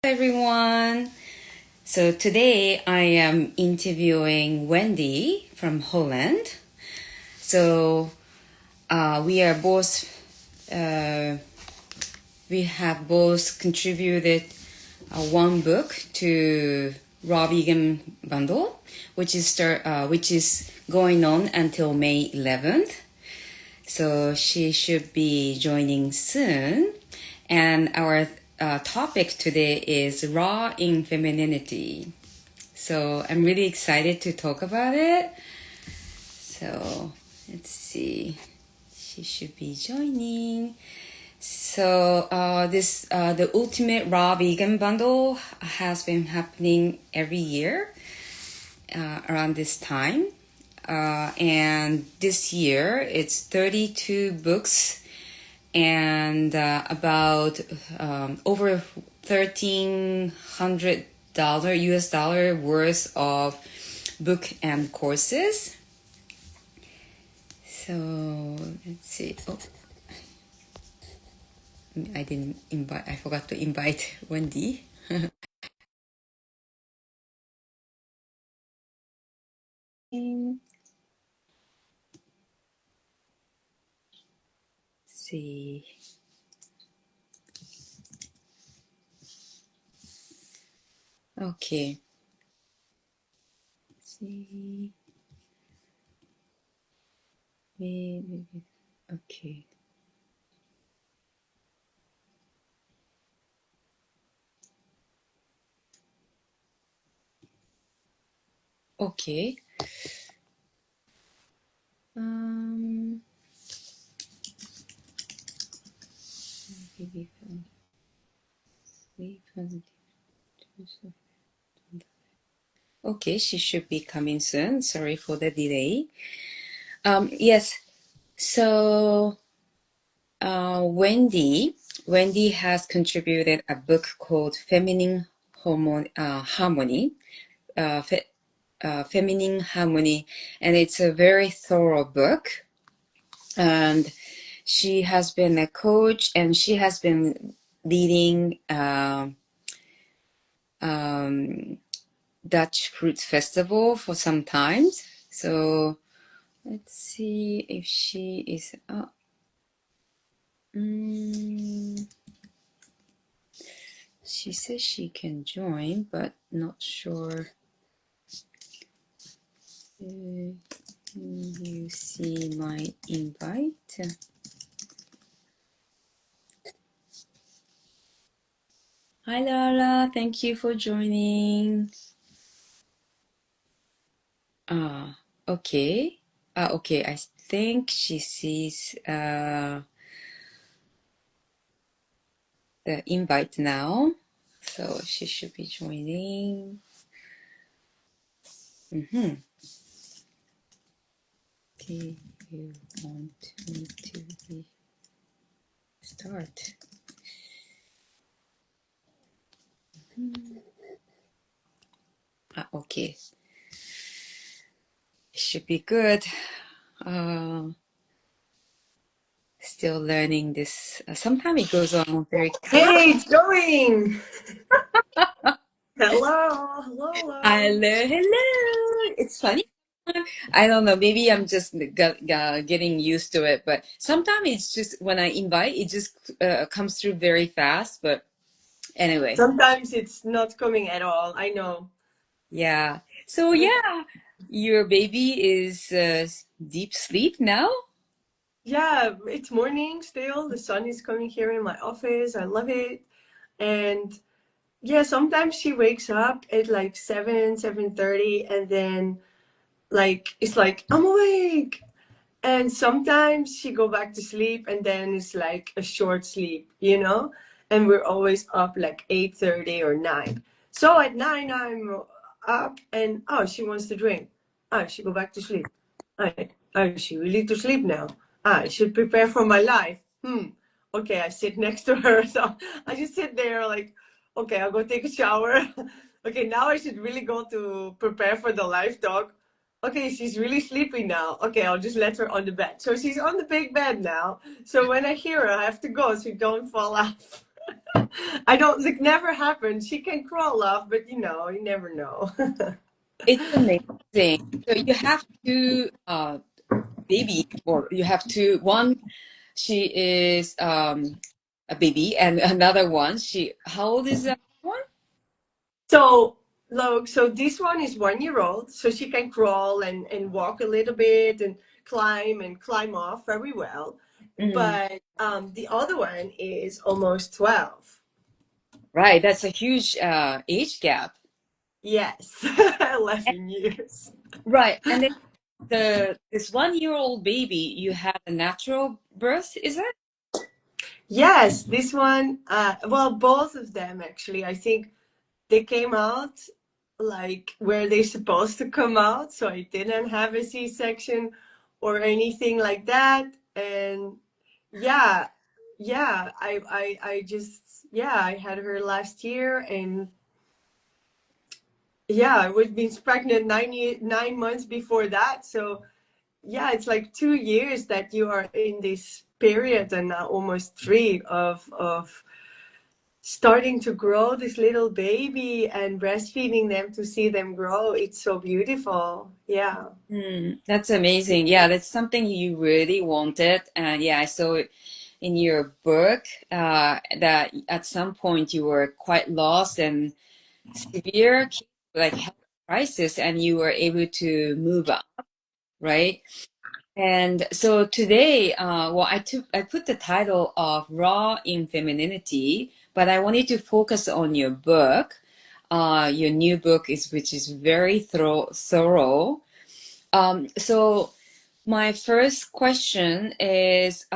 Everyone. So today I am interviewing Wendy from Holland. So we are both we have both contributed one book to Raw Vegan Bundle, which is going on until May 11th. So she should be joining soon. And our topic today is raw in femininity. So I'm really excited to talk about it. So let's see. She should be joining. So the Ultimate Raw Vegan Bundle has been happening every year around this time. And this year it's 32 books and about over $1,300 US dollar worth of book and courses. So let's see. Oh, I forgot to invite Wendy. See. Okay. See. Okay. Okay. Okay, she should be coming soon. Sorry for the delay. Yes. So Wendy has contributed a book called Harmony, Feminine Harmony, and it's a very thorough book. And she has been a coach, and she has been leading Dutch Fruit Festival for some time. So let's see if she is up. She says she can join, but not sure. You see my invite? Hi, Lara. Thank you for joining. Okay. Okay. I think she sees the invite now, so she should be joining. Do you want me to start? Okay. It should be good. Still learning this. Sometimes it goes on very quick. Hey, it's going. Hello. Hello. It's funny. I don't know. Maybe I'm just getting used to it, but sometimes it's just when I invite, it just comes through very fast. But anyway, Sometimes it's not coming at all. I know. yeah. So yeah, your baby is deep sleep now. Yeah, it's morning still. The sun is coming here in my office. I love it. And yeah, sometimes she wakes up at like 7:30, and then it's like, I'm awake. And sometimes she go back to sleep, and then it's like a short sleep, and we're always up like 8:30 or 9. So at 9 I'm up, and she wants to drink. She go back to sleep. She really to sleep now. I should prepare for my life. Okay, I sit next to her. So I just sit there like, okay, I'll go take a shower. Okay, now I should really go to prepare for the live dog. Okay, she's really sleepy now. Okay, I'll just let her on the bed. So she's on the big bed now. So when I hear her, I have to go so she don't fall off. I don't, it never happened. She can crawl off, but you know, you never know. It's amazing. So you have two baby, or you have two. One, she is a baby, and another one, she. How old is that one? So, look, so this one is 1 year old, so she can crawl and walk a little bit and climb off very well. Mm, But the other one is almost 12. right, that's a huge age gap. Yes, And- 11 years. right, and then the this 1 year old baby, you had a natural birth, is it? Yes, this one, well, both of them actually. I think they came out like where they're supposed to come out, so I didn't have a C-section or anything like that. And yeah, yeah, I just, yeah, I had her last year, and yeah, I was been pregnant 9 months before that. So yeah, it's like 2 years that you are in this period, and now almost three of starting to grow this little baby and breastfeeding them to see them grow. It's so beautiful. Yeah. That's amazing. Yeah, that's something you really wanted. And yeah, I saw it in your book that at some point you were quite lost and severe like health crisis, and you were able to move up, right? And so today, well, I put the title of Raw in Femininity, but I wanted to focus on your book. Your new book is which is very thorough. So my first question is,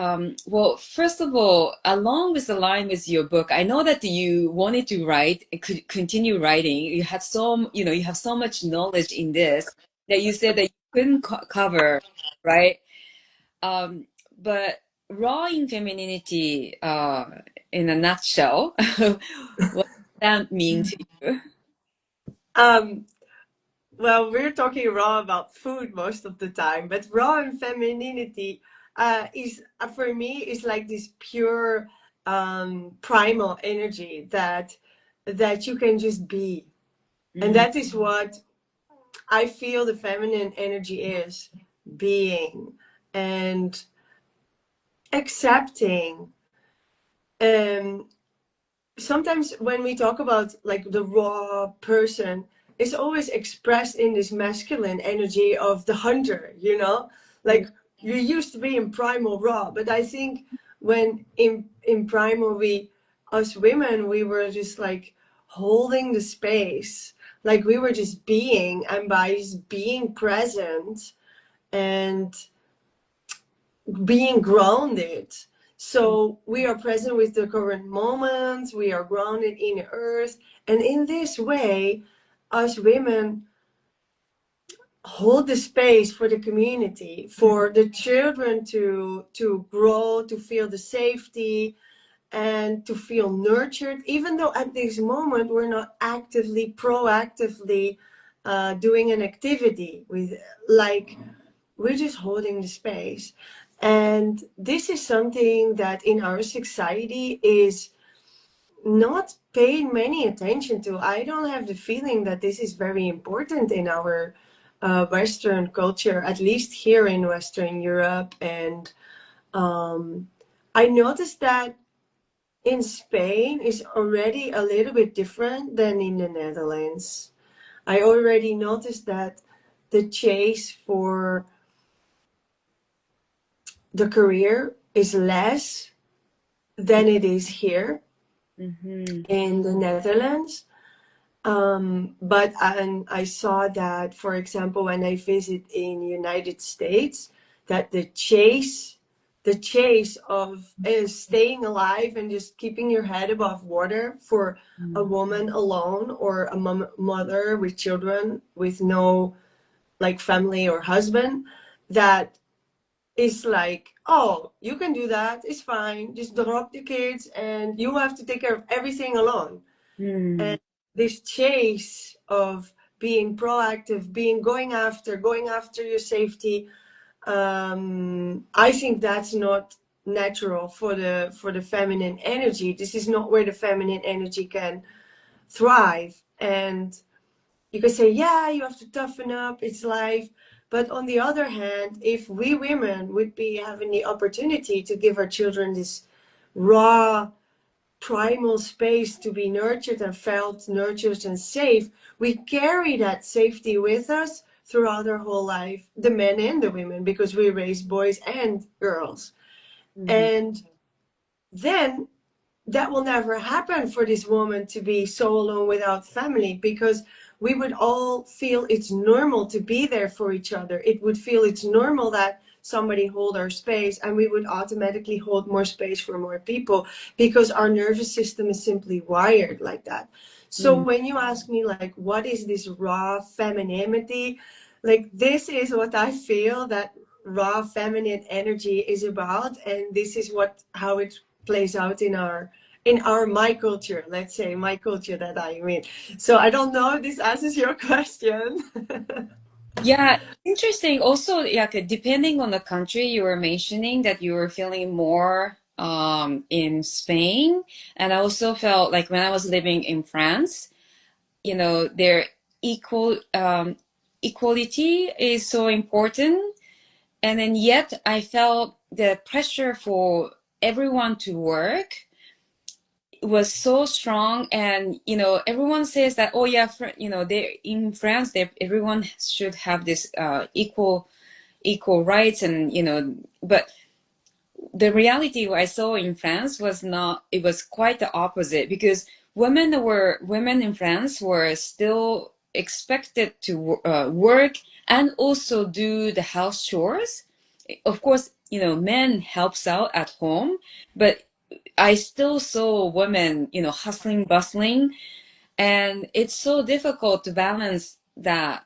well, first of all, along with the line with your book, I know that you wanted to write, could continue writing. You had so, you have so much knowledge in this that you said that you couldn't cover, right? Um, but raw in femininity, in a nutshell, what does that mean to you? Um, well, we're talking raw about food most of the time, but raw and femininity is for me is like this pure primal energy that you can just be, and Mm, that is what I feel the feminine energy is: being and accepting. Um, Sometimes when we talk about like the raw person, it's always expressed in this masculine energy of the hunter, you know? mm, Like you used to be in primal raw, but I think when in primal we us women we were just like holding the space. Like we were just being, and by just being present and being grounded. So we are present with the current moment, we are grounded in the earth. And in this way, us women hold the space for the community, mm, for the children to grow, to feel the safety and to feel nurtured, even though at this moment we're not actively, proactively doing an activity with like we're just holding the space. And this is something that in our society is not paying many attention to. I don't have the feeling that this is very important in our Western culture, at least here in Western Europe. And um, I noticed that in Spain is already a little bit different than in the Netherlands. I already noticed that the chase for the career is less than it is here mhm, in the Netherlands. But I saw that, for example, when I visit in United States, that the chase of staying alive and just keeping your head above water for a mm, woman alone or a mother with children with no like family or husband, that is like, oh, you can do that. It's fine. Just drop the kids and you have to take care of everything alone. mm, And this chase of being proactive, being going after your safety, I think that's natural for the feminine energy. This is not where the feminine energy can thrive. And you can say, yeah, you have to toughen up, it's life. But on the other hand, if we women would be having the opportunity to give our children this raw primal space to be nurtured and felt nurtured and safe, we carry that safety with us throughout our whole life, the men and the women, because we raise boys and girls. Mhm. And then that will never happen for this woman to be so alone without family, because we would all feel it's normal to be there for each other. It would feel it's normal that somebody hold our space, and we would automatically hold more space for more people because our nervous system is simply wired like that. So Mhm. when you ask me like what is this raw femininity, like this is what I feel that raw feminine energy is about, and this is what how it plays out in our my culture, let's say my culture that I mean. So I don't know if this answers your question. Yeah, interesting. Also, yeah, depending on the country, you were mentioning that you were feeling more in Spain, and I also felt like when I was living in France, their equality is so important, and then yet I felt the pressure for everyone to work was so strong. And everyone says that, oh yeah, they in France, they everyone should have this equal rights, and but the reality I saw in France was not, it was quite the opposite, because women in France were still expected to work and also do the house chores. Of course, men helps out at home, but I still saw women, hustling, bustling, and it's so difficult to balance that,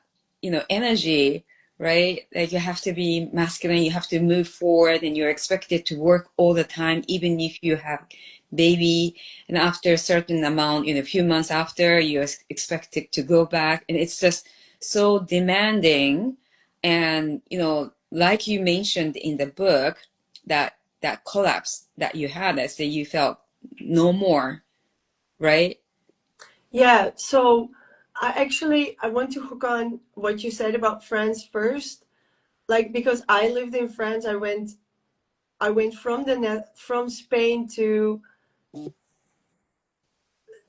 energy, right? Like you have to be masculine, you have to move forward, and you're expected to work all the time, even if you have baby. And after a certain amount, a few months after, you're expected to go back. And it's just so demanding. And, like you mentioned in the book, that collapse that you had, that say you felt no more, right? Yeah, so I want to hook on what you said about France first. Like because I lived in France, I went from from Spain to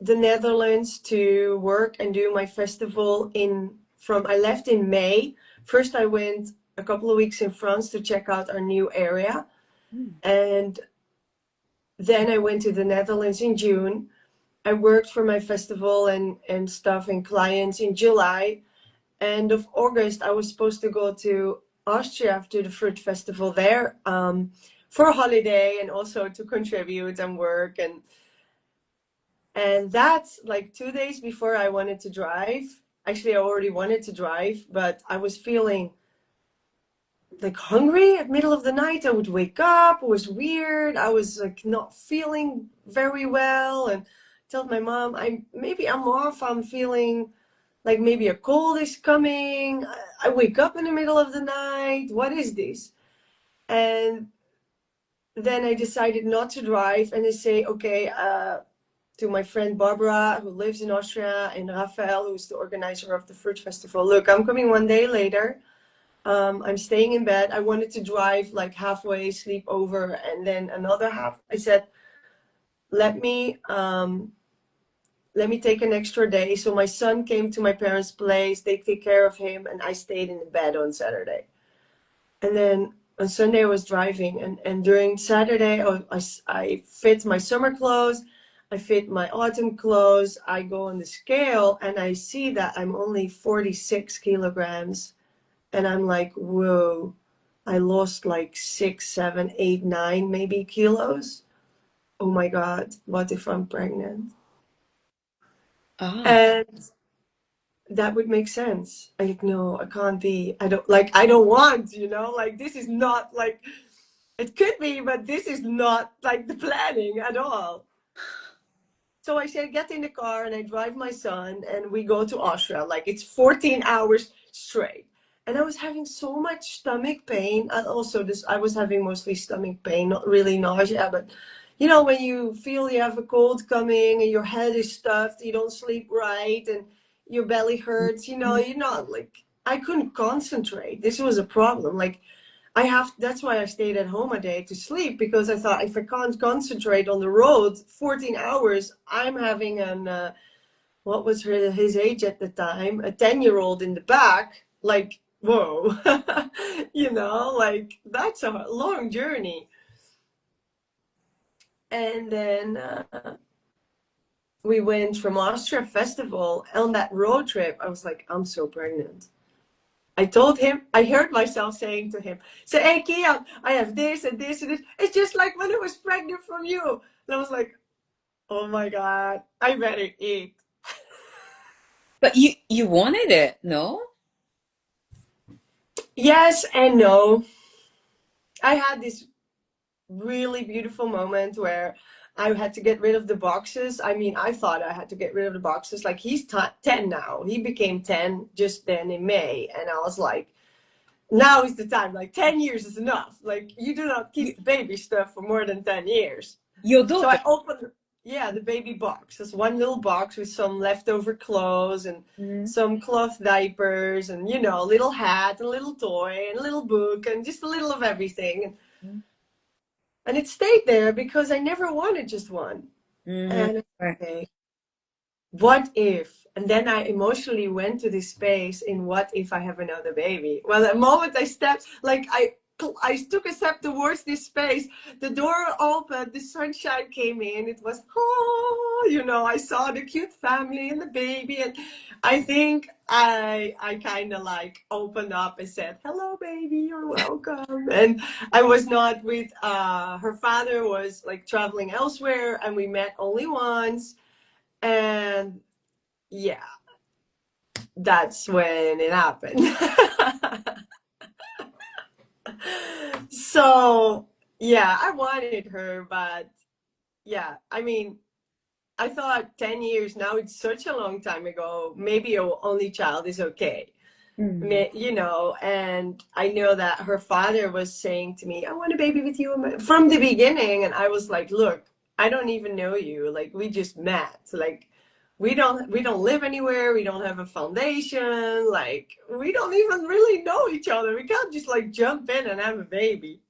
the Netherlands to work and do my festival in from I left in May. First I went a couple of weeks in France to check out our new area, and then I went to the Netherlands in June. I worked for my festival and stuff and clients in July. End of August, I was supposed to go to Austria after the fruit festival there, for a holiday and also to contribute and work. And that's like 2 days before I wanted to drive. Actually, I already wanted to drive, but I was feeling like hungry at middle of the night. I would wake up. It was weird. I was like not feeling very well, and told my mom, I'm off. I'm feeling like maybe a cold is coming. I wake up in the middle of the night. What is this? And then I decided not to drive, and I say, okay, to my friend Barbara, who lives in Austria, and Rafael, who's the organizer of the fruit festival. Look, I'm coming one day later. I'm staying in bed. I wanted to drive like halfway, sleep over, and then another half. I said, let me um, let me take an extra day. So my son came to my parents' place. They take care of him, and I stayed in the bed on Saturday. And then on Sunday I was driving, and during Saturday I fit my summer clothes, I fit my autumn clothes, I go on the scale, and I see that I'm only 46 kilograms, and I'm like, whoa, I lost like 6, 7, 8, 9 maybe kilos. Oh my God, what if I'm pregnant? Ah. And that would make sense. Like, no, I can't be. I don't want, like this is not like it could be, but this is not like the planning at all. So I said, get in the car and I drive my son and we go to Austria. Like it's 14 hours straight. And I was having so much stomach pain. And also this, I was having mostly stomach pain, not really nausea, but you know, when you feel you have a cold coming and your head is stuffed, you don't sleep right, and your belly hurts, you know, you're not like, I couldn't concentrate. This was a problem. Like, that's why I stayed at home a day to sleep, because I thought if I can't concentrate on the road 14 hours, I'm having what was his age at the time, a 10-year-old in the back, like, whoa, you know, like that's a long journey. And then we went from Austria Festival on that road trip. I was like, I'm so pregnant. I told him, I heard myself saying to him, so, hey, Kian, I have this and this and this. It's just like when I was pregnant from you. And I was like, oh my God, I better eat. But you wanted it, no? Yes and no. I had this really beautiful moment where I had to get rid of the boxes. I mean, I thought I had to get rid of the boxes. Like, he's 10 now. He became 10 just then in May. And I was like, now is the time. Like, 10 years is enough. Like, you do not keep the baby stuff for more than 10 years. Your So daughter. I opened, yeah, the baby box. There's one little box with some leftover clothes and Mm-hmm. some cloth diapers and, you know, a little hat and a little toy and a little book and just a little of everything. And it stayed there because I never wanted just one. Mm-hmm. And Right. okay, what if? And then I emotionally went to this space in what if I have another baby? Well, the moment I stepped, like I took a step towards this space, the door opened, the sunshine came in. It was, oh, you know, I saw the cute family and the baby. And I think I kind of like opened up and said, hello, baby, you're welcome. And I was not with, her father was like traveling elsewhere and we met only once. And yeah, that's when it happened. So yeah, I wanted her, but yeah, I mean, I thought 10 years now, it's such a long time ago. Maybe a only child is okay. Mm-hmm. You know, and I know that her father was saying to me, I want a baby with you from the beginning. And I was like, look, I don't even know you. Like, we just met. Like, we don't live anywhere. We don't have a foundation. Like, we don't even really know each other. We can't just like jump in and have a baby.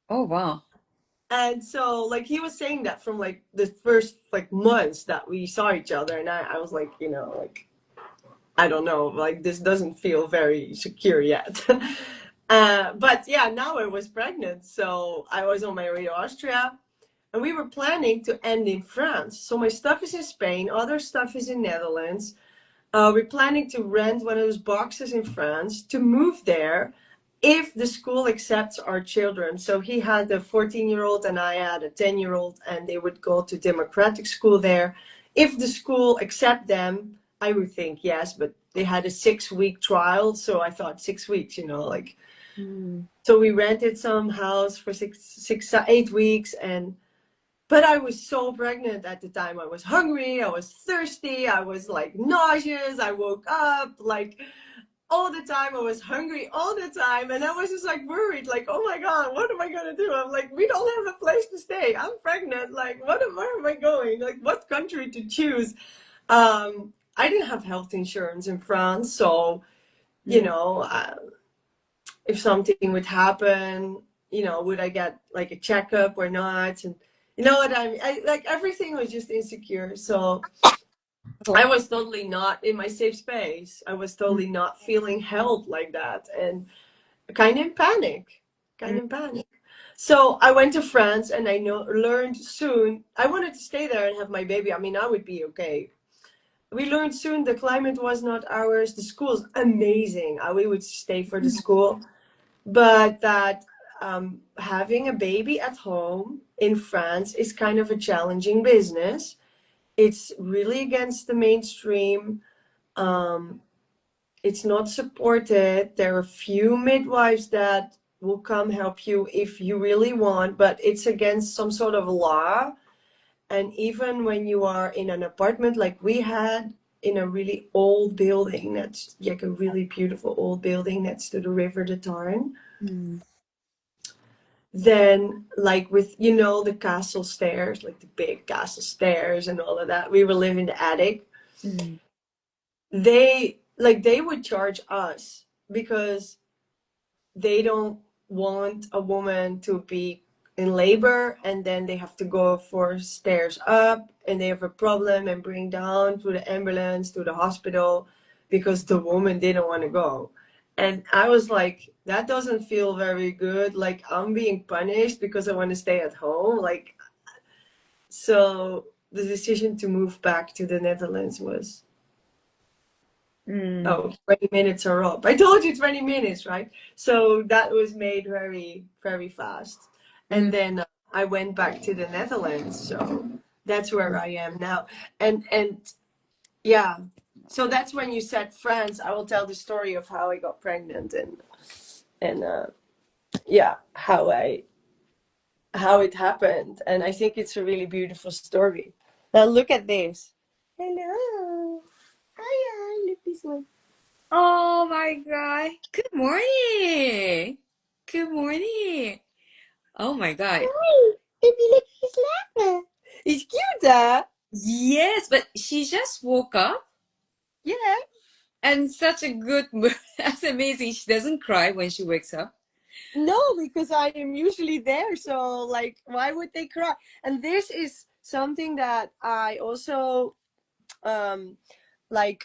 Oh, wow. And so like he was saying that from like the first like months that we saw each other. And I was like, you know, like, I don't know, like this doesn't feel very secure yet. But yeah, now I was pregnant. So I was on my way to Austria and we were planning to end in France. So my stuff is in Spain, other stuff is in Netherlands. We're planning to rent one of those boxes in France to move there if the school accepts our children. So he had a 14-year-old and I had a 10-year-old, and they would go to democratic school there. If the school accept them, I would think yes, but they had a 6-week trial. So I thought 6 weeks, you know, like, Mm. so we rented some house for 8 weeks. But I was so pregnant at the time. I was hungry, I was thirsty, I was like nauseous, I woke up like all the time. I was hungry all the time. And I was just like worried, like, oh my God, what am I going to do? I'm like, we don't have a place to stay. I'm pregnant. Like, where am I going? Like, what country to choose? I didn't have health insurance in France. So, you Mm. know, if something would happen, you know, would I get like a checkup or not? And you know what I mean? Like everything was just insecure. So I was totally not in my safe space. I was totally not feeling held like that and kind of in panic, kind Mm. of in panic. So I went to France and I learned soon, I wanted to stay there and have my baby. I mean, I would be okay. We learned soon the climate was not ours. The school's amazing. We would stay for the school, but that having a baby at home in France is kind of a challenging business. It's really against the mainstream. Um, it's not supported. There are few midwives that will come help you if you really want, but it's against some sort of law. And even when you are in an apartment like we had, in a really old building that's like a really beautiful old building next to the river, the Tarn. Mm, Then, like with, you know, the castle stairs, like the big castle stairs and all of that, we were living in the attic. mm, They would charge us because they don't want a woman to be in labor and then they have to go 4 stairs up and they have a problem and bring down to the ambulance to the hospital because the woman didn't want to go. And I was like, that doesn't feel very good. Like, I'm being punished because I want to stay at home. Like, so the decision to move back to the Netherlands was, mm, oh, 20 minutes are up. I told you 20 minutes, right? So that was made very, very fast. mm, And then I went back to the Netherlands. So that's where I am now. And yeah, so that's when you said France. I will tell the story of how I got pregnant and yeah, how it happened. And I think it's a really beautiful story. Now look at this. Hello. Hi, look this one. Oh my God. Good morning. Good morning. Oh my God. Hi, baby, look, he's laughing. He's cute, huh? Yes, but she just woke up Yeah. and such a good mood. That's amazing. She doesn't cry when she wakes up. No, because I am usually there. So, like, why would they cry? And this is something that I also um like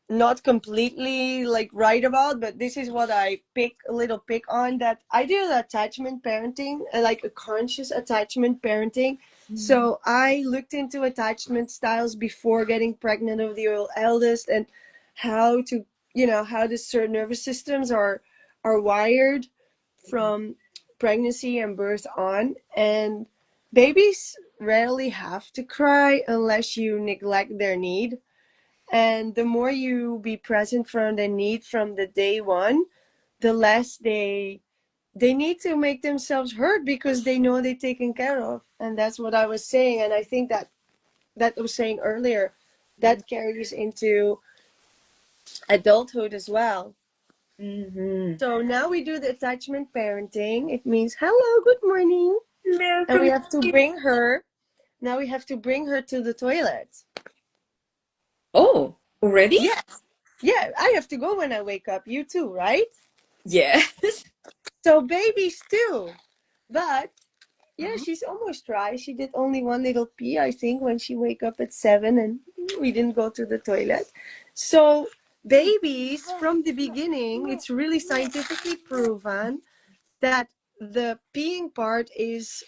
not completely like right about, but this is what I pick a little pick on, that I do attachment parenting, like a conscious attachment parenting. Mm, So I looked into attachment styles before getting pregnant of the eldest, and how to, you know, how the certain nervous systems are wired from pregnancy and birth on. And babies rarely have to cry unless you neglect their need. And the more you be present from their need from the day one, the less they need to make themselves heard because they know they're taken care of. And that's what I was saying. And I think that I was saying earlier, mm, that carries into adulthood as well. mm-hmm. So now we do the attachment parenting. It means hello, good morning. Hello, And we good have to morning. bring her, now we have to bring her to the toilet. Oh, already? Yeah. Yeah, I have to go when I wake up. You too, right? Yes. So babies too. But yeah, Uh-huh. she's almost dry. She did only one little pee, I think, when she wake up at 7 and we didn't go to the toilet. So babies from the beginning, it's really scientifically proven that the peeing part is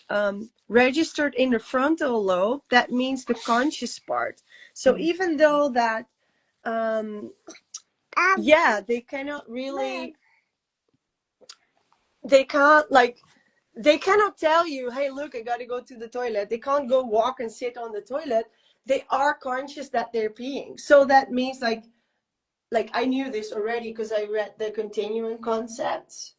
registered in the frontal lobe. That means the conscious part. So Mm, even though that yeah, they cannot really, they can't like, they cannot tell you, hey, look, I gotta go to the toilet. They can't go walk and sit on the toilet. They are conscious that they're peeing. So that means like I knew this already because I read the continuum concepts.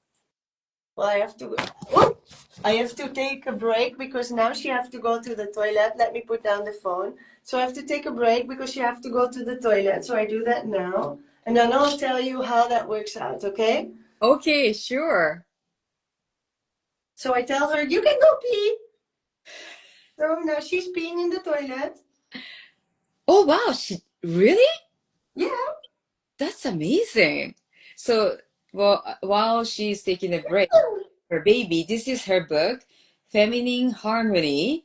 Well, I have to, oh, I have to take a break because now she has to go to the toilet. Let me put down the phone. So I have to take a break because she has to go to the toilet. So I do that now. And then I'll tell you how that works out, okay? okay, sure. So I tell her, you can go pee. So now she's peeing in the toilet. Oh wow, she really? Yeah. That's amazing. So, well, while she's taking a break, her baby, this is her book, Feminine Harmony,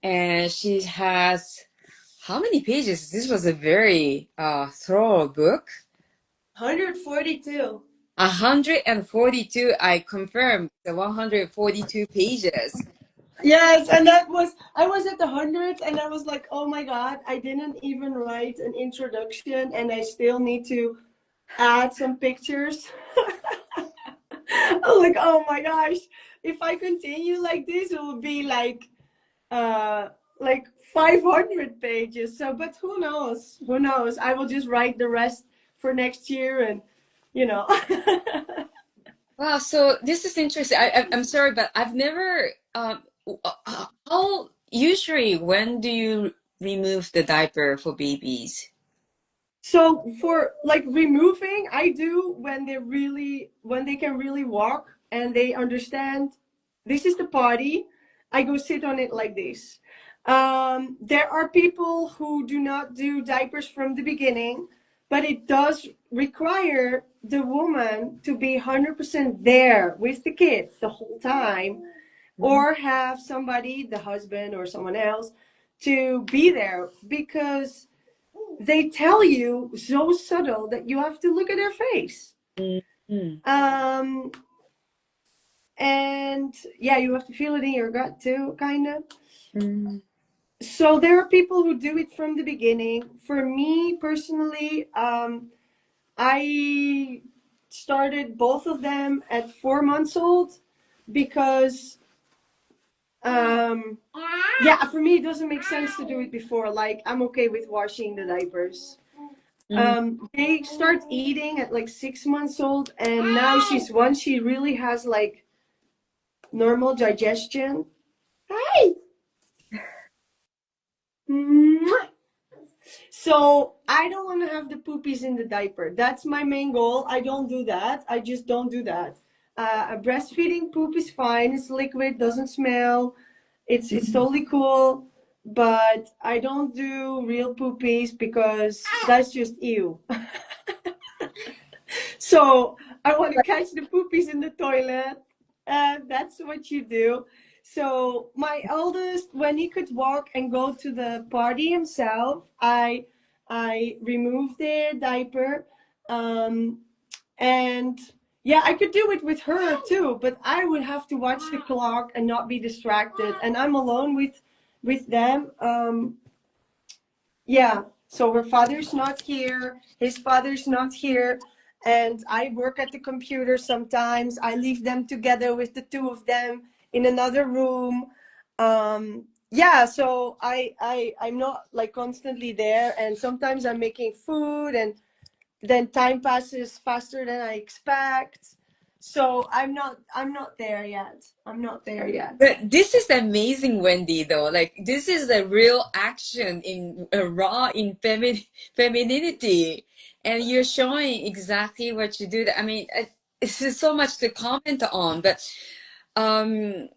and she has how many pages? This was a very thorough book. 142. 142, I confirmed the 142 pages. Yes, and that was, I was at the 100th and I was like, oh my God, I didn't even write an introduction and I still need to add some pictures. I'm like, oh my gosh, if I continue like this, it will be uh like 500 pages. So, but who knows? Who knows? I will just write the rest for next year and you know. Wow, so this is interesting. I'm sorry, but I've never. How usually when do you remove the diaper for babies? So for like removing, I do when they can really walk and they understand this is the potty. I go sit on it like this. There are people who do not do diapers from the beginning, but it does require the woman to be 100% there with the kids the whole time, Mhm. or have somebody, the husband or someone else, to be there, because they tell you so subtle that you have to look at their face. Mhm. Um, and yeah, you have to feel it in your gut too, kind of. Mhm. So there are people who do it from the beginning. For me personally, I started both of them at 4 months old because, um, yeah, for me it doesn't make sense to do it before. Like, I'm okay with washing the diapers. Mhm. They start eating at like 6 months old, and now she's one. She really has like normal digestion. Hey. Mwah. So I don't want to have the poopies in the diaper. That's my main goal. I don't do that. I just don't do that. A breastfeeding poop is fine. It's liquid, doesn't smell. It's totally cool. But I don't do real poopies because that's just ew. So I want to catch the poopies in the toilet. That's what you do. So my eldest, when he could walk and go to the party himself, I removed the diaper, um, and yeah, I could do it with her too. But I would have to watch the clock and not be distracted. And I'm alone with them. Yeah, so her father's not here, his father's not here, and I work at the computer sometimes. I leave them together with the two of them in another room. Yeah, so I'm not like constantly there, and sometimes I'm making food, and then time passes faster than I expect. So I'm not there yet. I'm not there yet. But this is amazing, Wendy, though. Like, this is the real action in raw in femininity. And you're showing exactly what you do. I mean, it's just so much to comment on. But um,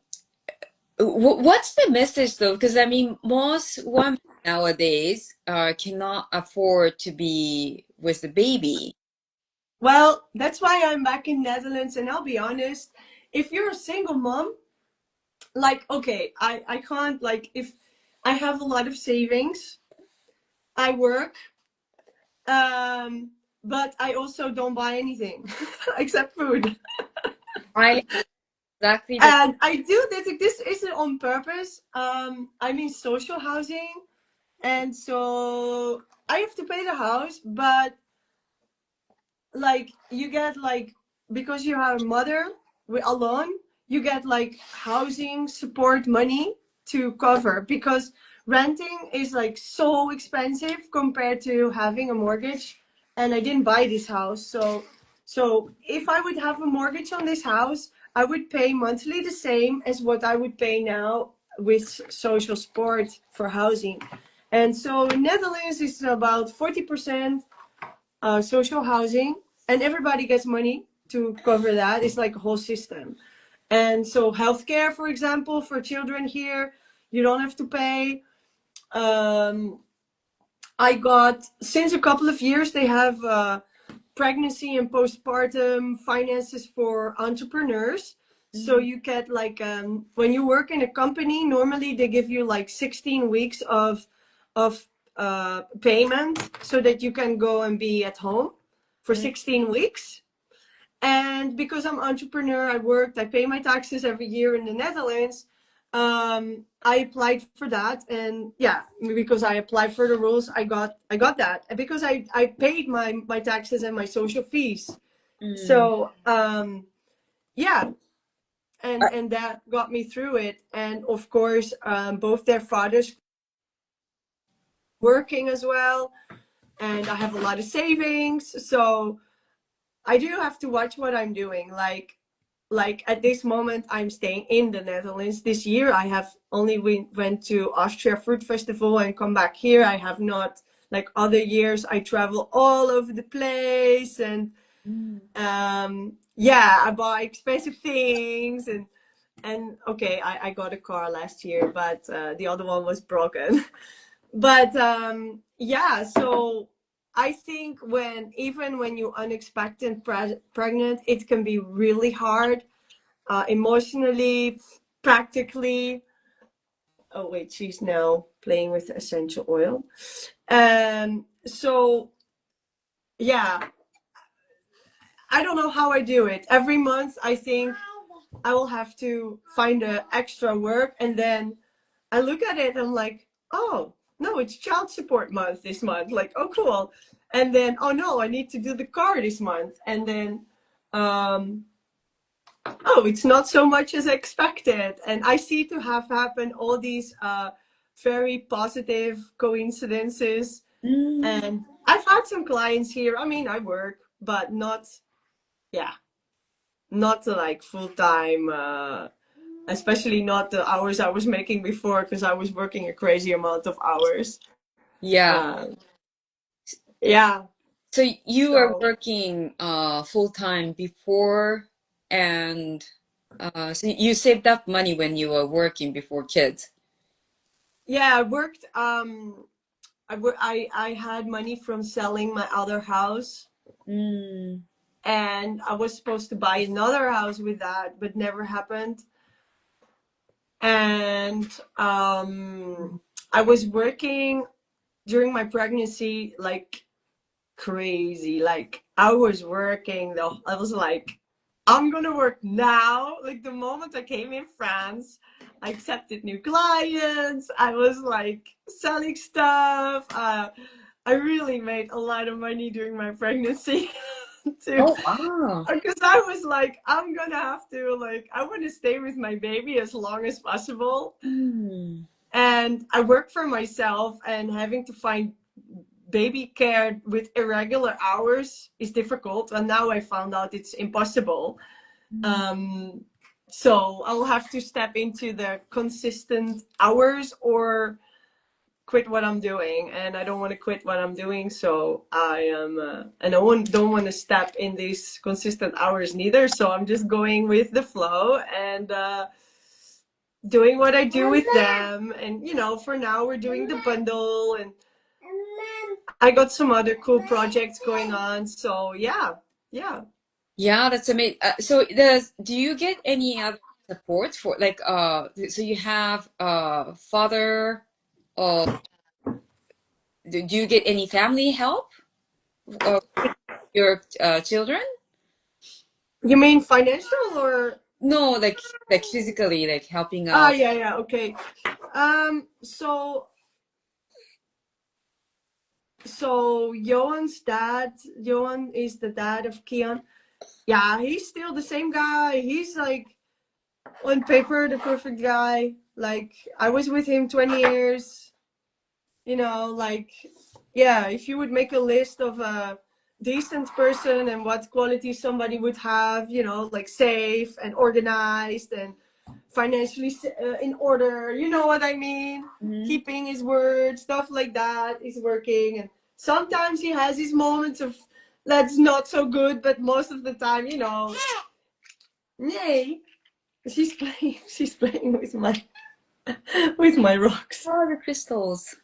what's the message, though? Because, I mean, most women nowadays cannot afford to be with the baby. Well, that's why I'm back in Netherlands, and I'll be honest, if you're a single mom, like, okay, I can't, like, if I have a lot of savings, I work, um but I also don't buy anything except food. I exactly the. And I do this, like, this isn't on purpose. I'm in social housing, and so I have to pay the house, but like you get like, because you are a mother alone, you get like housing support money to cover, because renting is like so expensive compared to having a mortgage. And I didn't buy this house, so if I would have a mortgage on this house, I would pay monthly the same as what I would pay now with social support for housing. And so in Netherlands it's about 40% social housing, and everybody gets money to cover that. It's like a whole system. And so healthcare, for example, for children here, you don't have to pay. Um, I got, since a couple of years, they have pregnancy and postpartum finances for entrepreneurs. So you get like, when you work in a company, normally they give you like 16 weeks of payment so that you can go and be at home for 16 weeks. And because I'm entrepreneur, I worked, I pay my taxes every year in the Netherlands. I applied for that, and yeah, because I applied for the rules, I got that, and because I paid my taxes and my social fees. Mm. So yeah, and that got me through it. And of course, both their fathers working as well, and I have a lot of savings, so I do have to watch what I'm doing. Like at this moment, I'm staying in the Netherlands. This year, I have only went to Austria Fruit Festival and come back here. I have not Like other years, I travel all over the place, and Mm. yeah, I buy expensive things, and okay, I got a car last year, but the other one was broken. But yeah, so I think even when you're unexpected pregnant, it can be really hard, emotionally, practically. Oh wait, she's now playing with essential oil. So yeah, I don't know how I do it. Every month I think I will have to find extra work, and then I look at it and I'm like, oh no, it's child support month this month. Like, oh cool. And then, oh no, I need to do the car this month. And then um oh, it's not so much as expected. And I see to have happened all these very positive coincidences. Mm. And I've had some clients here. I mean, I work, but not, yeah, not like full time, especially not the hours I was making before, because I was working a crazy amount of hours. Yeah. Uh, yeah. So you were So working full time before, and so you saved up money when you were working before kids. yeah, I worked. I had money from selling my other house, Mm. and I was supposed to buy another house with that, but never happened. And I was working during my pregnancy like crazy. Like I was working though. I was like, I'm gonna work now. Like the moment I came in France, I accepted new clients. I was like selling stuff. I really made a lot of money during my pregnancy too. Oh, wow. Because I was like, I'm gonna have to, like, I want to stay with my baby as long as possible. Mm. And I work for myself, and having to find baby care with irregular hours is difficult. And now I found out it's impossible. Mm. Um, so I'll have to step into the consistent hours or quit what I'm doing, and I don't want to quit what I'm doing. So I am, and I don't want to step in these consistent hours neither. So I'm just going with the flow and doing what I do with them. And for now we're doing the bundle, and I got some other cool projects going on. So yeah, yeah. Yeah, that's amazing. So do you get any other support for like so you have father or do you get any family help with your children? You mean financial or? No, like physically, like helping Ah, out. yeah, yeah, okay. So Johan is the dad of Kian. Yeah, he's still the same guy. He's like on paper the perfect guy. Like I was with him 20 years. Like yeah, if you would make a list of a decent person and what qualities somebody would have, like safe and organized and financially in order, you know what I mean? Mhm. Keeping his word, stuff like that is working. And sometimes he has his moments of that's not so good, but most of the time, nay, she's playing with my rocks. Oh, the crystals.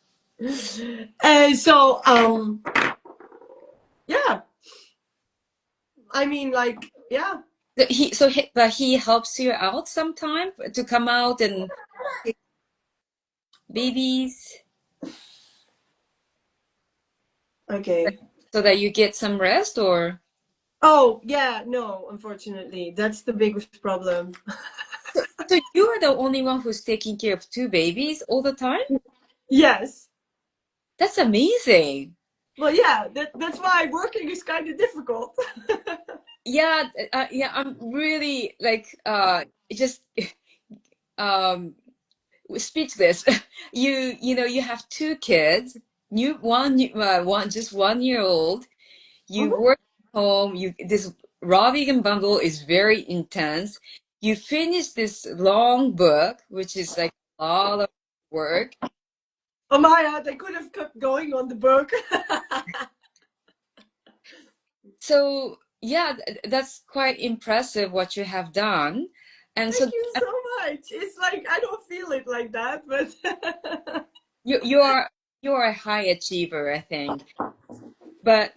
And so yeah, I mean, like, yeah. But he helps you out sometime to come out and babies Okay. so that you get some rest or Oh, yeah, no, unfortunately. That's the biggest problem. so you are the only one who's taking care of two babies all the time? Yes. That's amazing. Well, yeah, that's why working is kind of difficult. Yeah, yeah, I'm really like just um speechless. You have two kids, one just 1 year old. You Mhm. work at home. This raw vegan bundle is very intense. You finish this long book, which is like a lot of work. Oh my God, I could have kept going on the book. So yeah, that's quite impressive what you have done. And Thank so you so much. It's like I don't feel it like that, but you are a high achiever, I think. But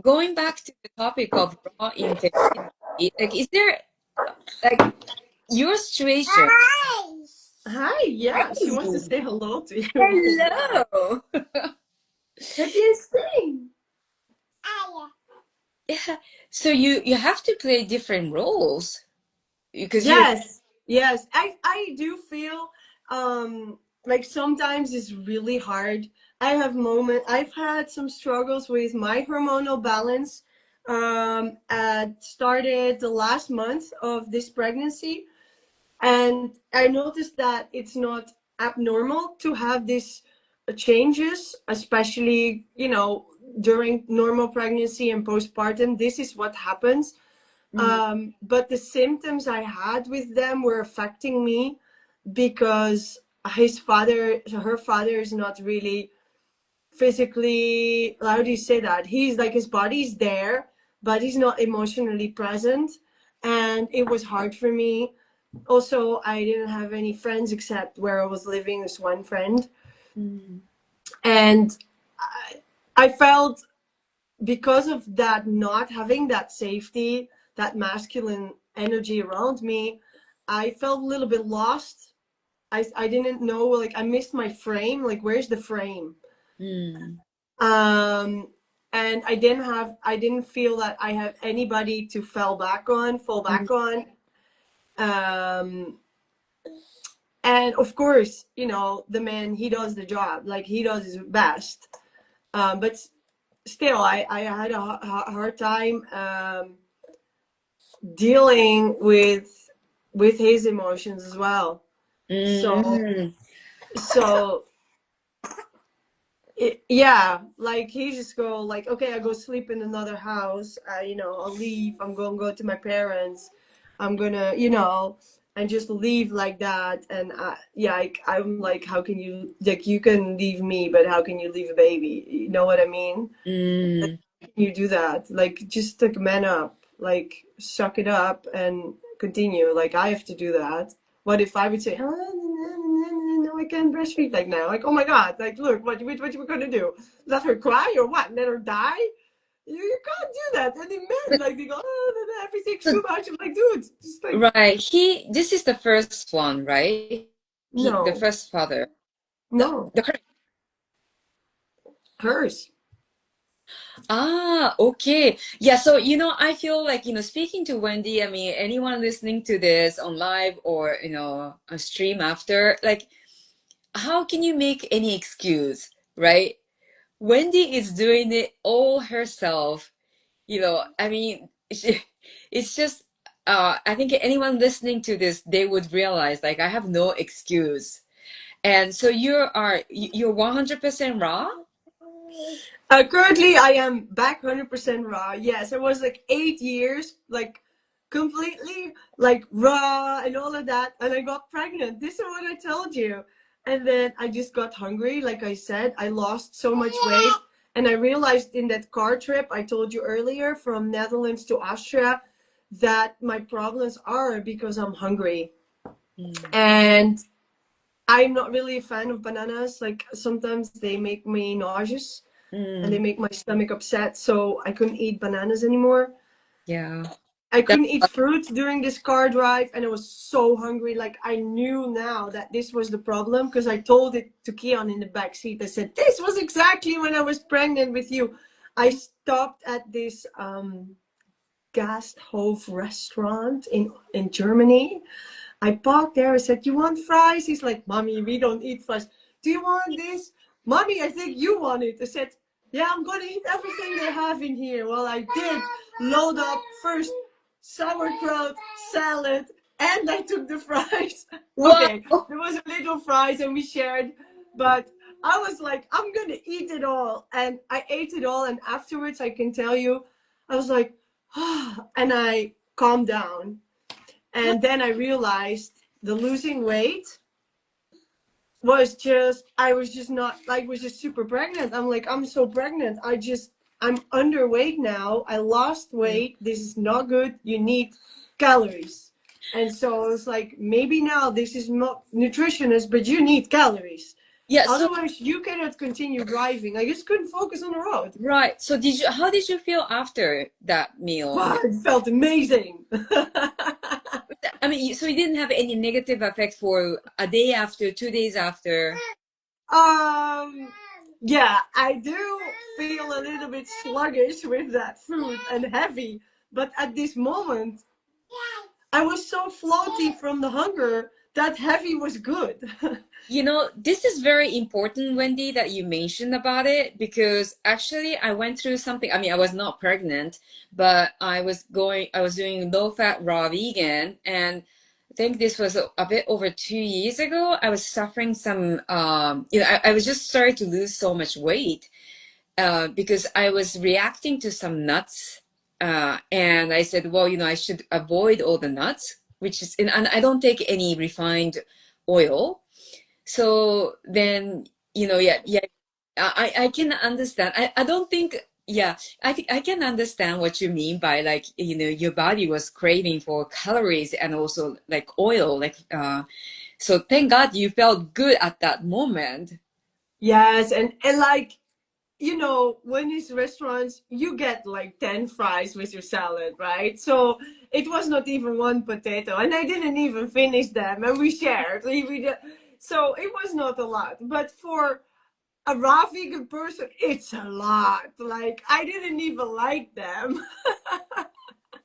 going back to the topic of raw infertility, like, is there like your situation? hi. Yeah, she wants to Hi. say hello to you. Hello. Happiest thing. Yeah. So you have to play different roles because you're. Yes, yes. I do feel like sometimes it's really hard. I've had some struggles with my hormonal balance. At started the last month of this pregnancy, and I noticed that it's not abnormal to have these changes, especially, during normal pregnancy and postpartum. This is what happens. Mm, But the symptoms I had with them were affecting me because her father is not really physically, how do you say that? He's like, his body's there, but he's not emotionally present. And it was hard for me. Also, I didn't have any friends except where I was living, this one friend. mm, And I felt, because of that, not having that safety, that masculine energy around me, I felt a little bit lost. I didn't know, like, I missed my frame. Like, where's the frame? mm, Um, and I didn't feel that I have anybody to fall mm, back on. Um, and of course, the man, he does the job, like, he does his best. But still, I had a hard time dealing with his emotions as well. So mm, so yeah, like, he just go like, okay, I go sleep in another house. I'll leave. I'm gonna go to my parents. I'm gonna, and just leave like that. And yeah, I'm like, how can you, like, you can leave me, but how can you leave a baby? You know what I mean? mm. You do that, like, just like, man up, like, suck it up and continue. Like, I have to do that. What if I would say, no, I can't breastfeed like now, like, oh my God, like, look, what you were gonna do, let her cry or what, let her die? You can't do that. And the men, But like, they go, oh, everything's so, too much. I'm like, dude, just like, right, this is the first one, right? The no, first father. no, The hers. Okay. Yeah, so I feel like, speaking to Wendy, I mean, anyone listening to this on live or, a stream after, like, how can you make any excuse, right? Wendy is doing it all herself, I mean, it's just, I think anyone listening to this, they would realize, like, I have no excuse. And so you're 100% raw? Currently, I am back 100% raw. Yes, it was like 8 years, like, completely, like, raw and all of that. And I got pregnant. This is what I told you. And then I just got hungry. Like I said, I lost so much weight. And I realized in that car trip I told you earlier from Netherlands to Austria that my problems are because I'm hungry. Mm, And I'm not really a fan of bananas. Like, sometimes they make me nauseous and they mm, make my stomach upset. So I couldn't eat bananas anymore. yeah. I That, couldn't eat fruit during this car drive, and I was so hungry. Like, I knew now that this was the problem because I told it to Keon in the back seat. I said, "This was exactly when I was pregnant with you." I stopped at this Gasthof restaurant in Germany. I parked there. I said, "You want fries?" He's like, "Mommy, we don't eat fries. Do you want this?" "Mommy, I think you want it." I said, "Yeah, I'm going to eat everything they have in here." Well, I did load up first sauerkraut, salad, and I took the fries. wow. Okay, there was a little fries and we shared, but I was like, I'm going to eat it all. And I ate it all. And afterwards, I can tell you, I was like, and I calmed down. And then I realized the losing weight was just, I was just not like, was just super pregnant. I'm like, I'm so pregnant. I'm underweight now. I lost Mm. weight. This is not good. You need calories. And so I was like, maybe now this is not nutritionist, but you need calories. Yeah, so Otherwise, you cannot continue driving. I just couldn't focus on the road. right. So how did you feel after that meal? Wow, it felt amazing. I mean, so you didn't have any negative effects for a day after, 2 days after? Um, yeah, I do feel a little bit sluggish with that food and heavy, but at this moment, I was so floaty from the hunger that heavy was good. You know, this is very important, Wendy, that you mentioned about it because actually I went through something. I mean, I was not pregnant, but I was doing low fat raw vegan, and I think this was a bit over 2 years ago. I was suffering some, I was just starting to lose so much weight because I was reacting to some nuts. And I said, well, I should avoid all the nuts, and I don't take any refined oil. So then, yeah, I can understand. I don't think, yeah, I think I can understand what you mean by like, your body was craving for calories and also like oil, so thank God you felt good at that moment. Yes, and like, when these restaurants, you get like 10 fries with your salad, right? So it was not even one potato, and I didn't even finish them, and we shared. So it was not a lot. But for a raw vegan person, it's a lot. Like, I didn't even like them.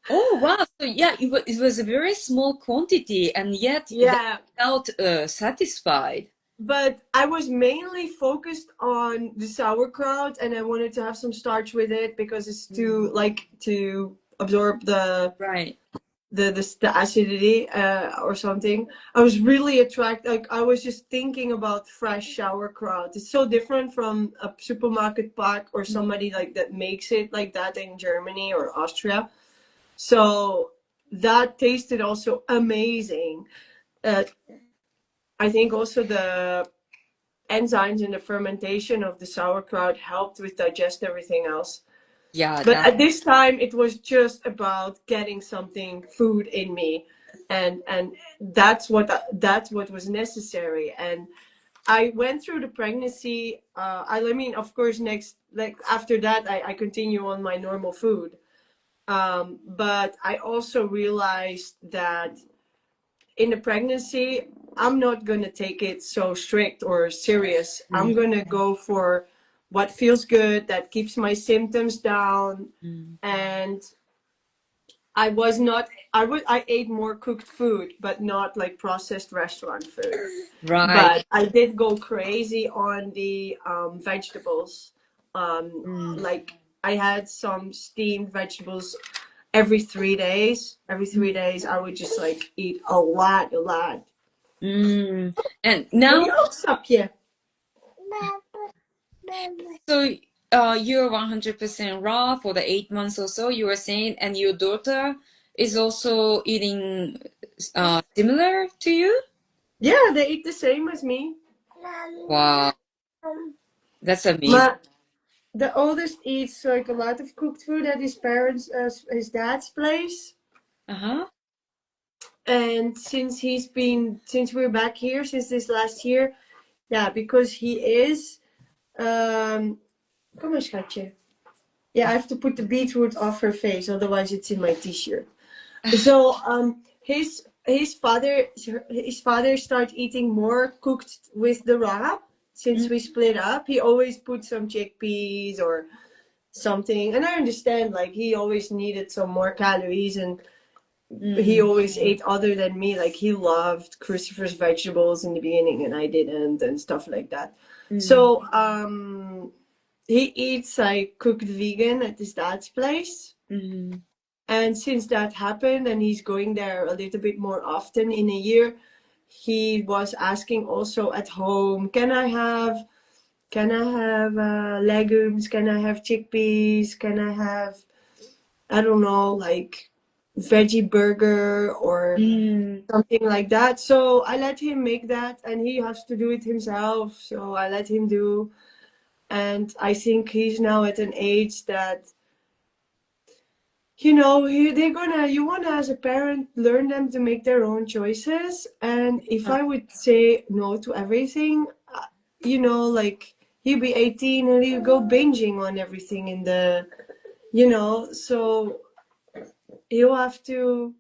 Oh, wow. So yeah, it was a very small quantity and yet that Yeah. felt satisfied. But I was mainly focused on the sauerkraut, and I wanted to have some starch with it because it's Mm. to absorb Right. the acidity or something. I was really attracted. Like, I was just thinking about fresh sauerkraut. It's so different from a supermarket pack or somebody like that makes it like that in Germany or Austria. So that tasted also amazing. Uh, I think also the enzymes in the fermentation of the sauerkraut helped with digest everything else. Yeah, But that. at this time, it was just about getting something food in me, and that's what was necessary. And I went through the pregnancy. I mean, of course, next like after that, I continue on my normal food. But I also realized that in the pregnancy, I'm not going to take it so strict or serious. I'm Mm, going to go for what feels good, that keeps my symptoms down. mm. And I was not, I ate more cooked food, but not like processed restaurant food. Right. But I did go crazy on the vegetables. Mm. Like, I had some steamed vegetables every 3 days. Every 3 days, I would just like eat a lot, a lot. Mm. And Wil now, je ook een sapje? so you're 100% raw for the 8 months or so, you were saying, and your daughter is also eating similar to you? Yeah, they eat the same as me. Wow, that's amazing. My the oldest eats like a lot of cooked food at his dad's place. Uh-huh. And since we're back here since this last year, yeah, because he is kom maar schatje. Yeah, I have to put the beetroot off her face, otherwise it's in my t-shirt. So his father started eating more cooked with the raw since Mm, we split up. He always put some chickpeas or something, and I understand, like, he always needed some more calories, and he mm, always ate other than me. Like, he loved cruciferous vegetables in the beginning and I didn't, and stuff like that. mm, So he eats like cooked vegan at his dad's place. mm, And since that happened and he's going there a little bit more often in a year, he was asking also at home, can I have legumes? Can I have chickpeas? Can I have, I don't know, like veggie burger or Mm. something like that. So I let him make that, and he has to do it himself. So I let him do. And I think he's now at an age that, they're gonna, you wanna, as a parent, learn them to make their own choices. And if I would say no to everything, like he'll be 18 and he'll go binging on everything so he'll have to,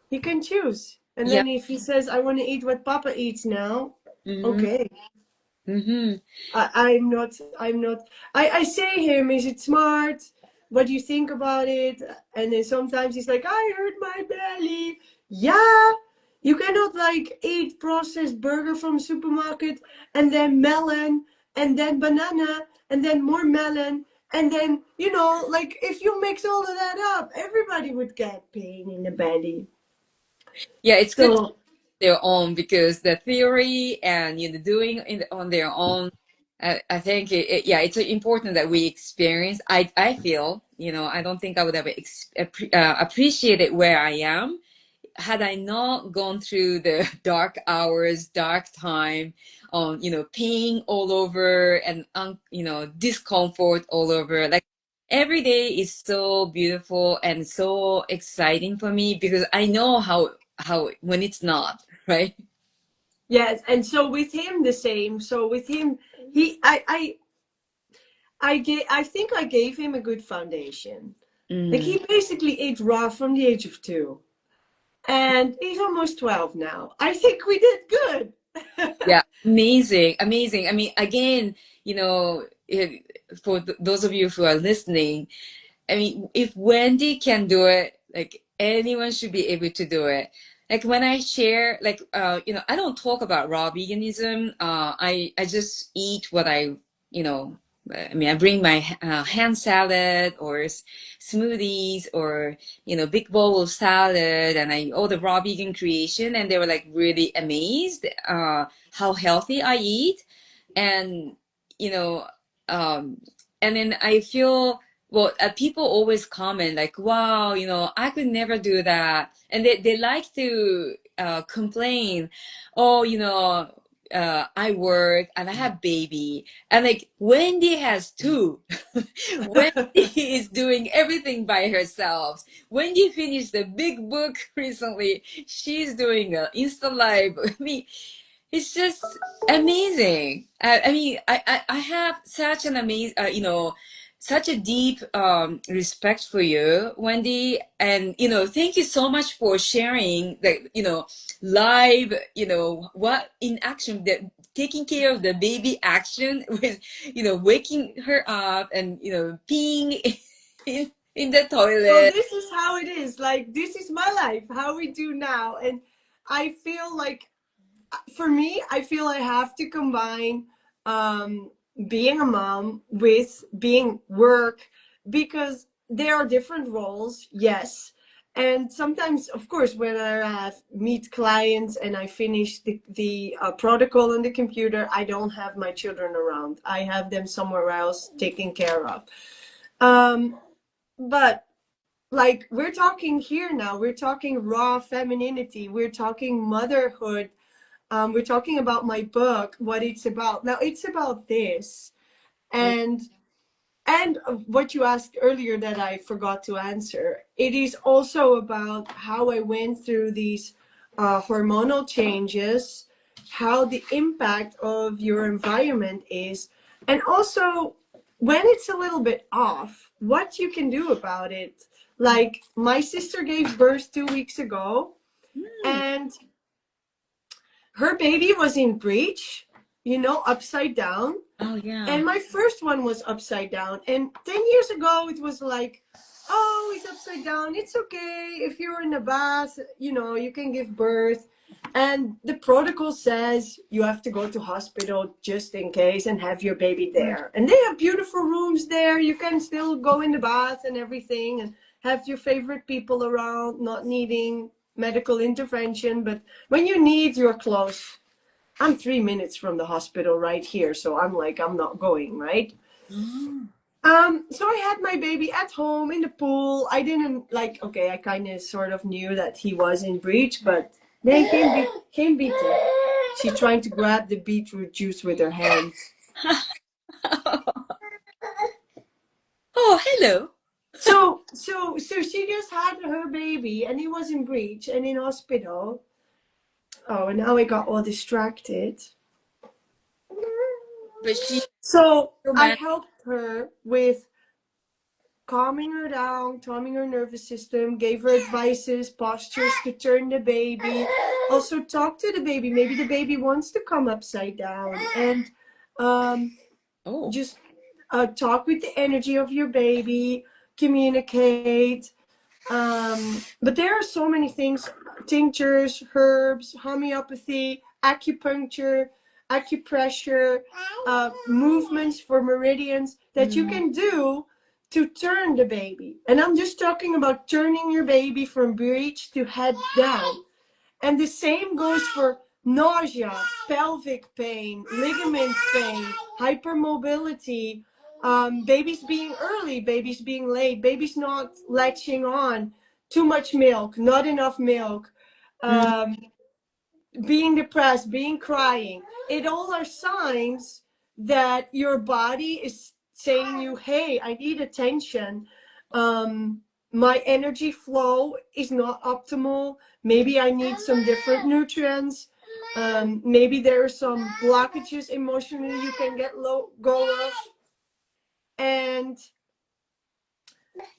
he can choose. And Yeah. then if he says, I want to eat what Papa eats now, Mm-hmm. okay. Mm-hmm. I'm not, I say him, is it smart? What do you think about it? And then sometimes he's like, I hurt my belly. Yeah, you cannot like eat processed burger from supermarket and then melon and then banana and then more melon. And then, like if you mix all of that up, everybody would get pain in the belly. Yeah, it's good to So their own because the theory and doing it on their own, I think yeah, it's important that we experience. I feel I don't think I would ever appreciate it where I am had I not gone through the dark hours, dark time, on pain all over and discomfort all over. Like every day is so beautiful and so exciting for me because I know how when it's not right. yes, and so with him the same. So with him, he I think I gave him a good foundation. Like Mm. he basically ate raw from the age of 2. And he's almost 12 now. I think we did good. Yeah, amazing, amazing. I mean, again, for those of you who are listening, I mean, if Wendy can do it, like anyone should be able to do it. Like when I share, like I don't talk about raw veganism. I just eat what you know, I mean, I bring my hand salad or smoothies or big bowl of salad, and I all the raw vegan creation, and they were like really amazed how healthy I eat, and you know, and then I feel well, people always comment like, wow, I could never do that. And they like to complain, oh, I work and I have baby. And like Wendy has two. Wendy is doing everything by herself. Wendy finished a big book recently. She's doing an Insta Live. I mean, it's just amazing. I mean, I have such an amazing, such a deep respect for you, Wendy. And, thank you so much for sharing the, live, what in action, that taking care of the baby action with, waking her up and, peeing in the So toilet. this is how it is. Like this is my life, how we do now. And I feel like for me, I feel I have to combine um, being a mom with being work because there are different roles, yes. And sometimes, of course, when I have meet clients and I finish the protocol on the computer, I don't have my children around. I have them somewhere else taken care of. Um, but like we're talking here now, we're talking raw femininity, we're talking motherhood, we're talking about my book, what it's about. Now it's about this, and what you asked earlier that I forgot to answer. It is also about how I went through these hormonal changes, how the impact of your environment is, and also when it's a little bit off, what you can do about it. Like my sister gave birth 2 weeks ago, Mm. and her baby was in breech, upside down. Oh, yeah. And my first one was upside down. And 10 years ago, it was like, oh, it's upside down. It's okay. If you're in a bath, you can give birth. And the protocol says you have to go to hospital just in case and have your baby there. And they have beautiful rooms there. You can still go in the bath and everything and have your favorite people around, not needing medical intervention. But when you need, you're close. I'm 3 minutes from the hospital right here, so I'm like, I'm not going, right? Oh. So I had my baby at home in the pool. I didn't like, okay, I kind of sort of knew that he was in breach, but then came beetle. She trying to grab the beetroot juice with her hands. Oh, hello. So she just had her baby and he was in breach and in hospital. Oh, and now I got all distracted. But she So still I managed. helped her with calming her down, calming her nervous system, gave her advices, postures to turn the baby. Also talk to the baby. Maybe the baby wants to come upside down. And um, Oh. just talk with the energy of your baby, communicate. But there are so many things: tinctures, herbs, homeopathy, acupuncture, acupressure, movements for meridians that you Mm. can do to turn the baby. And I'm just talking about turning your baby from breech to head down. And the same goes for nausea, pelvic pain, ligament pain, hypermobility, babies being early, babies being late, babies not latching on, too much milk, not enough milk, Mm. um, being depressed, being crying. It all are signs that your body is saying you, hey, I need attention. My energy flow is not optimal. Maybe I need some different nutrients. Maybe there are some blockages emotionally you can get go of. And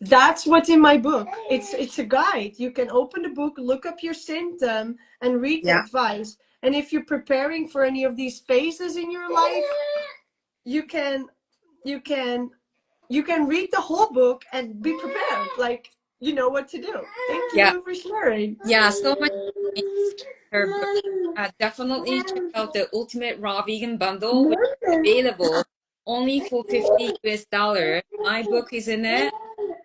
that's what's in my book. It's a guide. You can open the book, look up your symptom, and read the Yeah. advice. And if you're preparing for any of these phases in your life, you can you can you can read the whole book and be prepared. Like you know what to do. Thank Yeah. you for sharing. Yeah. So much her book. Definitely check out the Ultimate Raw Vegan Bundle, which is available only for $50. My book is in it.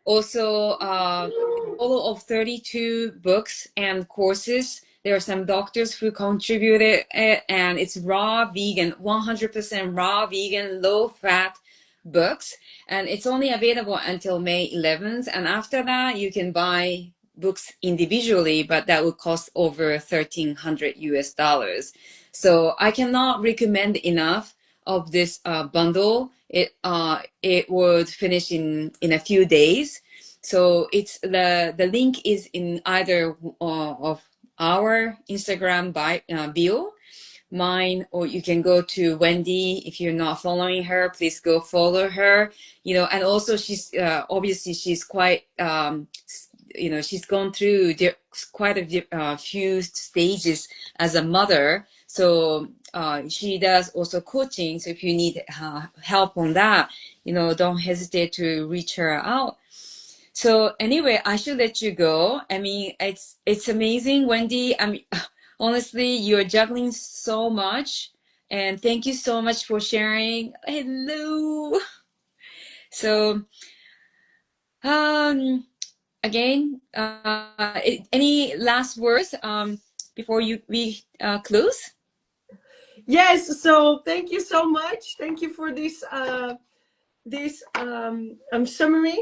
Also, a total of 32 books and courses. There are some doctors who contributed it, and it's raw vegan, 100% raw vegan, low fat books. And it's only available until May 11th. And after that, you can buy books individually, but that would cost over 1,300 US dollars. So I cannot recommend enough of this bundle. It would finish in a few days. So it's the link is in either of our Instagram bio, mine, or you can go to Wendy. If you're not following her, please go follow her. And also she's obviously she's quite she's gone through quite a few stages as a mother. So she does also coaching. So if you need help on that, don't hesitate to reach her out. So anyway, I should let you go. I mean, it's amazing, Wendy. I mean, honestly, you're juggling so much, and thank you so much for sharing. Hello. So, um, again, any last words before we close? Yes, so thank you so much. Thank you for this summary.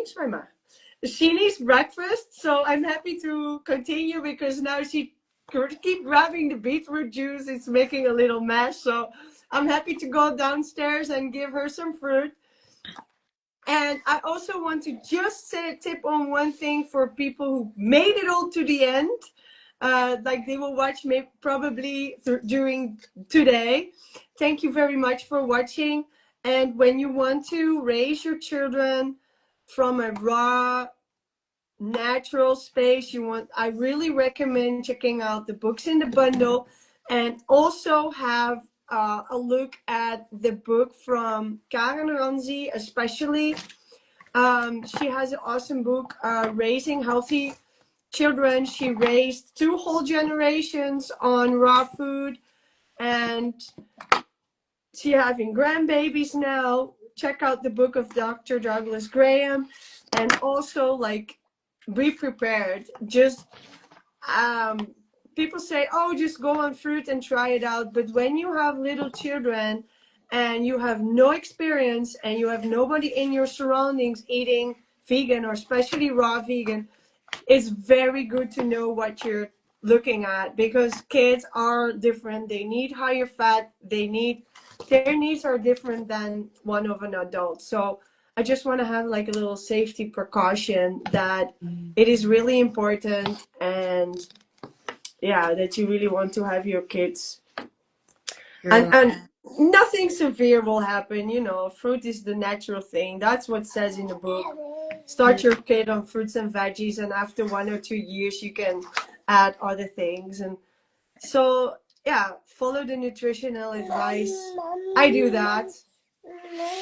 She needs breakfast, so I'm happy to continue because now she keep grabbing the beetroot juice. It's making a little mess, so I'm happy to go downstairs and give her some fruit. And I also want to just say a tip on one thing for people who made it all to the end. Like they will watch me probably during today. Thank you very much for watching. And when you want to raise your children from a raw, natural space, I really recommend checking out the books in the bundle and also have a look at the book from Karen Ranzi, especially she has an awesome book, Raising Healthy Children. She raised two whole generations on raw food, and she having grandbabies now. Check out the book of Dr. Douglas Graham, and also like be prepared. Just people say, "Oh, just go on fruit and try it out," but when you have little children and you have no experience and you have nobody in your surroundings eating vegan or especially raw vegan, it's very good to know what you're looking at, because kids are different. They need higher fat. Their needs are different than one of an adult. So I just want to have like a little safety precaution that it is really important, and yeah, that you really want to have your kids, Girl. and nothing severe will happen. Fruit is the natural thing. That's what it says in the book. Start your kid on fruits and veggies, and after 1 or 2 years you can add other things. And so yeah, follow the nutritional advice. I do that.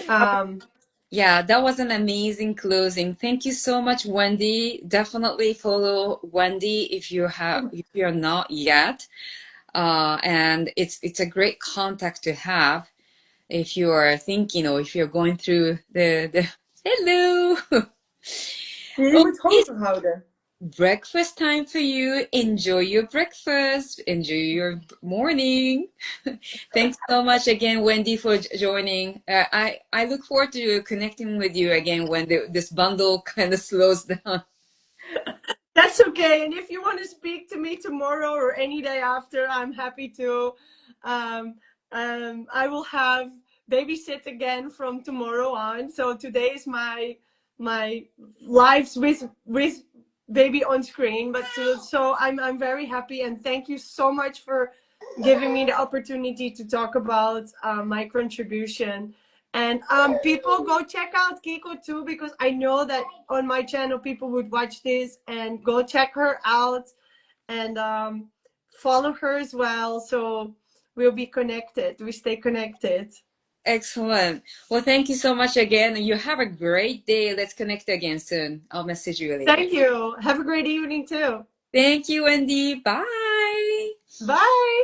um Yeah, that was an amazing closing. Thank you so much, Wendy. Definitely follow Wendy if you're not yet. And it's a great contact to have if you are thinking or if you're going through the hello. jullie moet Okay, hoger houden. breakfast time for you. Enjoy your breakfast. Enjoy your morning. Thanks so much again, Wendy, for joining. I look forward to connecting with you again when this bundle kind of slows down. That's okay. And if you want to speak to me tomorrow or any day after, I'm happy to. Um, I will have babysit again from tomorrow on. So today is my lives with baby on screen. But so I'm very happy, and thank you so much for giving me the opportunity to talk about my contribution. And people go check out Kiko too, because I know that on my channel people would watch this, and go check her out, and follow her as well. So we'll be connected. We stay connected. Excellent. Well, thank you so much again. You have a great day. Let's connect again soon. I'll message you later. Thank you. Have a great evening too. Thank you, Wendy. Bye. Bye.